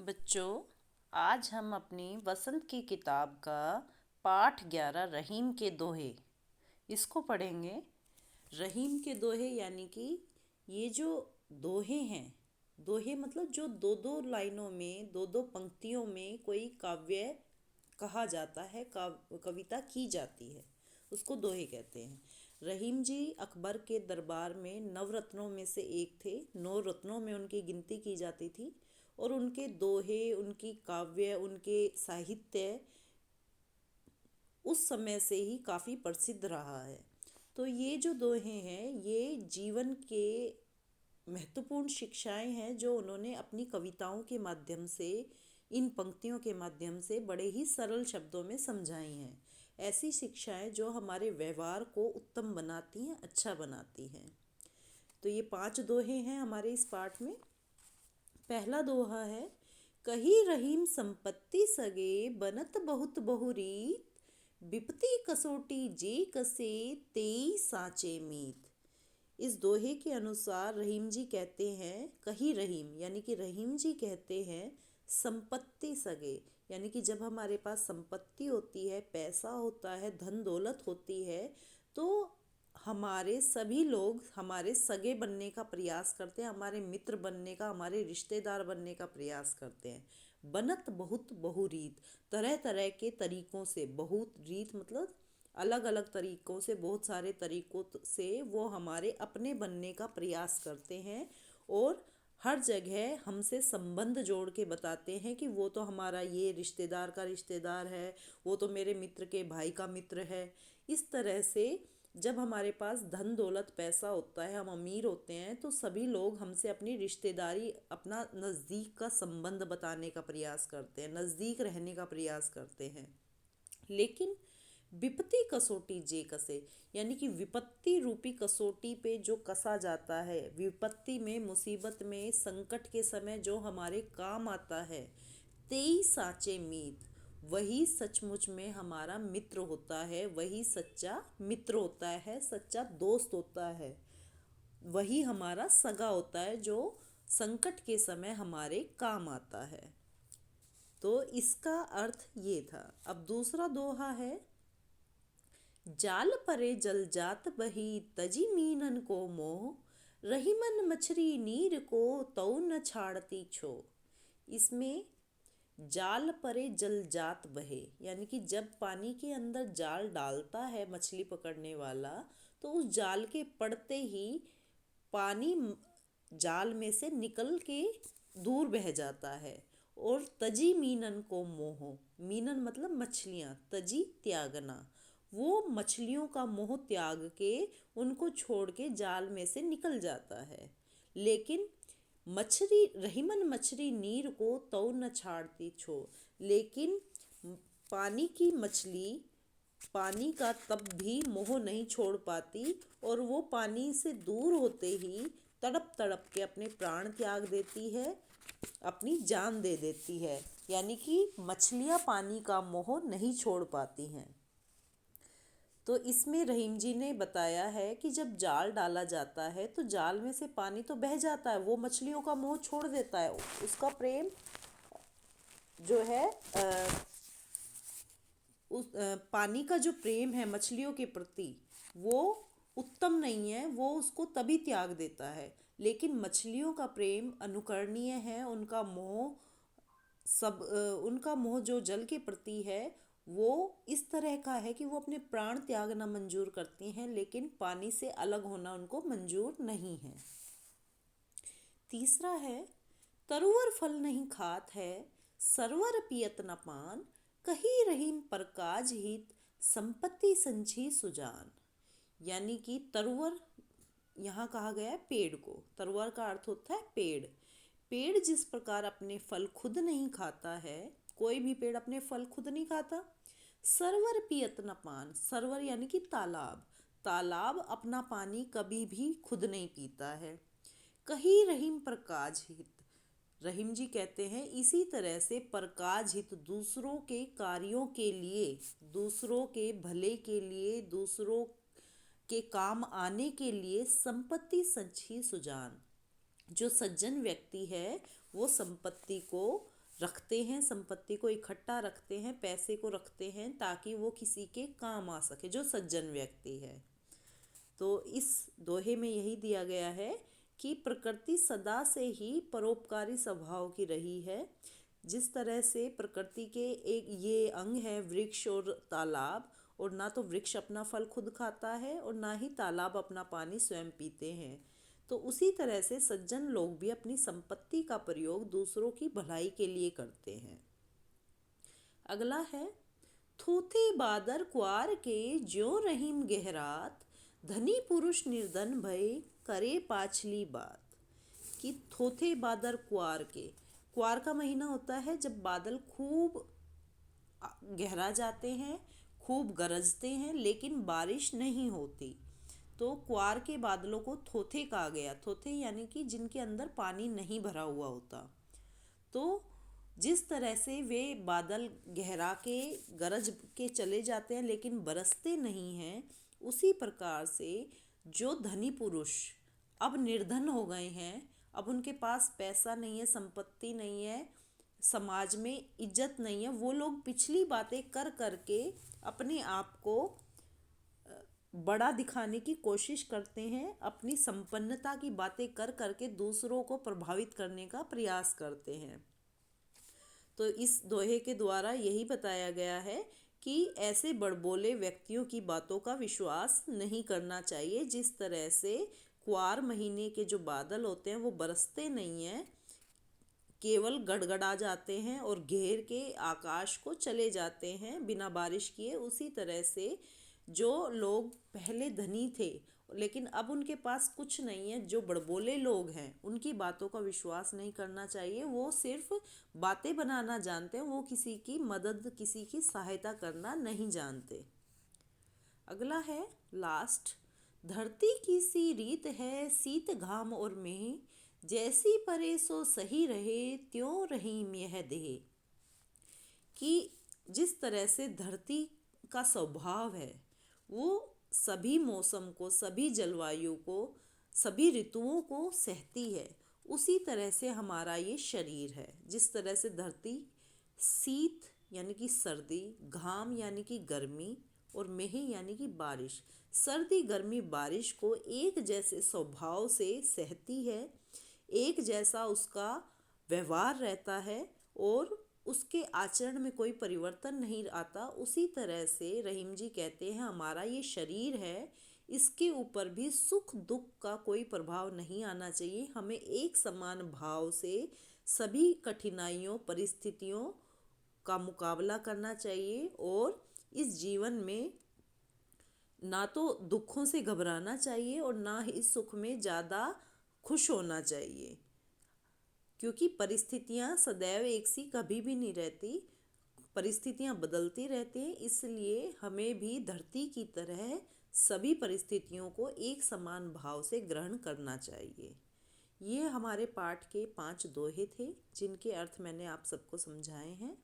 बच्चों, आज हम अपनी वसंत की किताब का पाठ 11 रहीम के दोहे इसको पढ़ेंगे। रहीम के दोहे यानी कि ये जो दोहे हैं, दोहे मतलब जो दो दो लाइनों में, दो दो पंक्तियों में कोई काव्य कहा जाता है, कविता की जाती है, उसको दोहे कहते हैं। रहीम जी अकबर के दरबार में नवरत्नों में से एक थे। 9 रत्नों में उनकी गिनती की जाती थी और उनके दोहे, उनकी काव्य, उनके साहित्य उस समय से ही काफ़ी प्रसिद्ध रहा है। तो ये जो दोहे हैं, ये जीवन के महत्वपूर्ण शिक्षाएं हैं जो उन्होंने अपनी कविताओं के माध्यम से, इन पंक्तियों के माध्यम से बड़े ही सरल शब्दों में समझाई हैं। ऐसी शिक्षाएं जो हमारे व्यवहार को उत्तम बनाती हैं, अच्छा बनाती हैं। तो ये 5 दोहे हैं हमारे इस पाठ में। पहला दोहा है, कही रहीम संपत्ति सगे बनत बहुत बहुरीत, विपति कसोटी जे कसे तेई साचे मीत। इस दोहे के अनुसार रहीम जी कहते हैं, कही रहीम यानी कि रहीम जी कहते हैं संपत्ति सगे, यानी कि जब हमारे पास संपत्ति होती है, पैसा होता है, धन दौलत होती है, तो हमारे सभी लोग हमारे सगे बनने का प्रयास करते हैं, हमारे मित्र बनने का, हमारे रिश्तेदार बनने का प्रयास करते हैं। बनत बहुत बहुरीत, तरह तरह के तरीकों से, बहुत रीत मतलब अलग अलग तरीकों से, बहुत सारे तरीकों से वो हमारे अपने बनने का प्रयास करते हैं और हर जगह हमसे संबंध जोड़ के बताते हैं कि वो तो हमारा ये रिश्तेदार का रिश्तेदार है, वो तो मेरे मित्र के भाई का मित्र है। इस तरह से जब हमारे पास धन दौलत पैसा होता है, हम अमीर होते हैं, तो सभी लोग हमसे अपनी रिश्तेदारी, अपना नज़दीक का संबंध बताने का प्रयास करते हैं, नज़दीक रहने का प्रयास करते हैं। लेकिन विपत्ति कसोटी जे कसे, यानी कि विपत्ति रूपी कसौटी पे जो कसा जाता है, विपत्ति में, मुसीबत में, संकट के समय जो हमारे काम आता है, तेई साचे मीत, वही सचमुच में हमारा मित्र होता है, वही सच्चा मित्र होता है, सच्चा दोस्त होता है, वही हमारा सगा होता है जो संकट के समय हमारे काम आता है। तो इसका अर्थ ये था। अब दूसरा दोहा है, जाल परे जल जात बही तजी मीनन को मोह, रही मन मछरी नीर को तौ न छाड़ती छो। इसमें जाल परे जल जात बहे, यानी कि जब पानी के अंदर जाल डालता है मछली पकड़ने वाला, तो उस जाल के पड़ते ही पानी जाल में से निकल के दूर बह जाता है। और तजी मीनन को मोह, मीनन मतलब मछलियाँ, तजी त्यागना, वो मछलियों का मोह त्याग के उनको छोड़ के जाल में से निकल जाता है। लेकिन मछली रहीमन मछली नीर को तौ न छाड़ती छो, लेकिन पानी की मछली पानी का तब भी मोह नहीं छोड़ पाती और वो पानी से दूर होते ही तड़प तड़प के अपने प्राण त्याग देती है, अपनी जान दे देती है। यानी कि मछलियाँ पानी का मोह नहीं छोड़ पाती हैं। तो इसमें रहीम जी ने बताया है कि जब जाल डाला जाता है तो जाल में से पानी तो बह जाता है, वो मछलियों का मोह छोड़ देता है, उसका प्रेम जो है पानी का जो प्रेम है मछलियों के प्रति, वो उत्तम नहीं है, वो उसको तभी त्याग देता है। लेकिन मछलियों का प्रेम अनुकरणीय है, उनका मोह उनका मोह जो जल के प्रति है वो इस तरह का है कि वो अपने प्राण त्यागना मंजूर करती हैं, लेकिन पानी से अलग होना उनको मंजूर नहीं है। तीसरा है, तरुवर फल नहीं खात है, सरवर पियत न पान, कही रहीम परकाज हित, संपत्ति संची सुजान। यानी कि तरुवर यहाँ कहा गया है पेड़ को, तरुवर का अर्थ होता है पेड़। पेड़ जिस प्रकार अपने फल खुद नहीं खाता है, कोई भी पेड़ अपने फल खुद नहीं खाता। सरवर पियत न पान, सरवर यानी कि तालाब, तालाब अपना पानी कभी भी खुद नहीं पीता है। कही रहीम प्रकाज हित, रहीम जी कहते हैं इसी तरह से प्रकाज हित, दूसरों के कार्यों के लिए, दूसरों के भले के लिए, दूसरों के काम आने के लिए संपत्ति संची सुजान, जो सज्जन व्यक्ति है वो संपत्ति को रखते हैं, संपत्ति को इकट्ठा रखते हैं, पैसे को रखते हैं ताकि वो किसी के काम आ सके, जो सज्जन व्यक्ति है। तो इस दोहे में यही दिया गया है कि प्रकृति सदा से ही परोपकारी स्वभाव की रही है। जिस तरह से प्रकृति के एक ये अंग है वृक्ष और तालाब, और ना तो वृक्ष अपना फल खुद खाता है और ना ही तालाब अपना पानी स्वयं पीते हैं, तो उसी तरह से सज्जन लोग भी अपनी संपत्ति का प्रयोग दूसरों की भलाई के लिए करते हैं। अगला है, थोथे बादर कुआर के ज्यों रहीम गहरात, धनी पुरुष निर्धन भय करे पाछली बात। कि थोथे बादर कुआर के, कुआर का महीना होता है जब बादल खूब गहरा जाते हैं, खूब गरजते हैं, लेकिन बारिश नहीं होती, तो कुआर के बादलों को थोथे कहा गया। थोथे यानी कि जिनके अंदर पानी नहीं भरा हुआ होता। तो जिस तरह से वे बादल गहरा के गरज के चले जाते हैं लेकिन बरसते नहीं हैं, उसी प्रकार से जो धनी पुरुष अब निर्धन हो गए हैं, अब उनके पास पैसा नहीं है, संपत्ति नहीं है, समाज में इज्जत नहीं है, वो लोग पिछली बातें कर कर के अपने आप को बड़ा दिखाने की कोशिश करते हैं, अपनी संपन्नता की बातें कर कर के दूसरों को प्रभावित करने का प्रयास करते हैं। तो इस दोहे के द्वारा यही बताया गया है कि ऐसे बड़बोले व्यक्तियों की बातों का विश्वास नहीं करना चाहिए। जिस तरह से कुआर महीने के जो बादल होते हैं वो बरसते नहीं हैं, केवल गड़गड़ा जाते हैं और घेर के आकाश को चले जाते हैं बिना बारिश किए, उसी तरह से जो लोग पहले धनी थे लेकिन अब उनके पास कुछ नहीं है, जो बड़बोले लोग हैं, उनकी बातों का विश्वास नहीं करना चाहिए। वो सिर्फ बातें बनाना जानते हैं, वो किसी की मदद, किसी की सहायता करना नहीं जानते। अगला है लास्ट, धरती की सी रीत है शीत घाम और मेह, जैसी परे सो सही रहे त्यों रहीम यह देह। कि जिस तरह से धरती का स्वभाव है वो सभी मौसम को, सभी जलवायु को, सभी ऋतुओं को सहती है, उसी तरह से हमारा ये शरीर है। जिस तरह से धरती शीत यानी कि सर्दी, घाम यानी कि गर्मी और मेह यानी कि बारिश, सर्दी गर्मी बारिश को एक जैसे स्वभाव से सहती है, एक जैसा उसका व्यवहार रहता है और उसके आचरण में कोई परिवर्तन नहीं आता। उसी तरह से रहीम जी कहते हैं हमारा ये शरीर है, इसके ऊपर भी सुख दुख का कोई प्रभाव नहीं आना चाहिए। हमें एक समान भाव से सभी कठिनाइयों, परिस्थितियों का मुकाबला करना चाहिए और इस जीवन में ना तो दुखों से घबराना चाहिए और ना ही सुख में ज़्यादा खुश होना चाहिए, क्योंकि परिस्थितियाँ सदैव एक सी कभी भी नहीं रहती, परिस्थितियाँ बदलती रहती हैं। इसलिए हमें भी धरती की तरह सभी परिस्थितियों को एक समान भाव से ग्रहण करना चाहिए। ये हमारे पाठ के 5 दोहे थे जिनके अर्थ मैंने आप सबको समझाए हैं।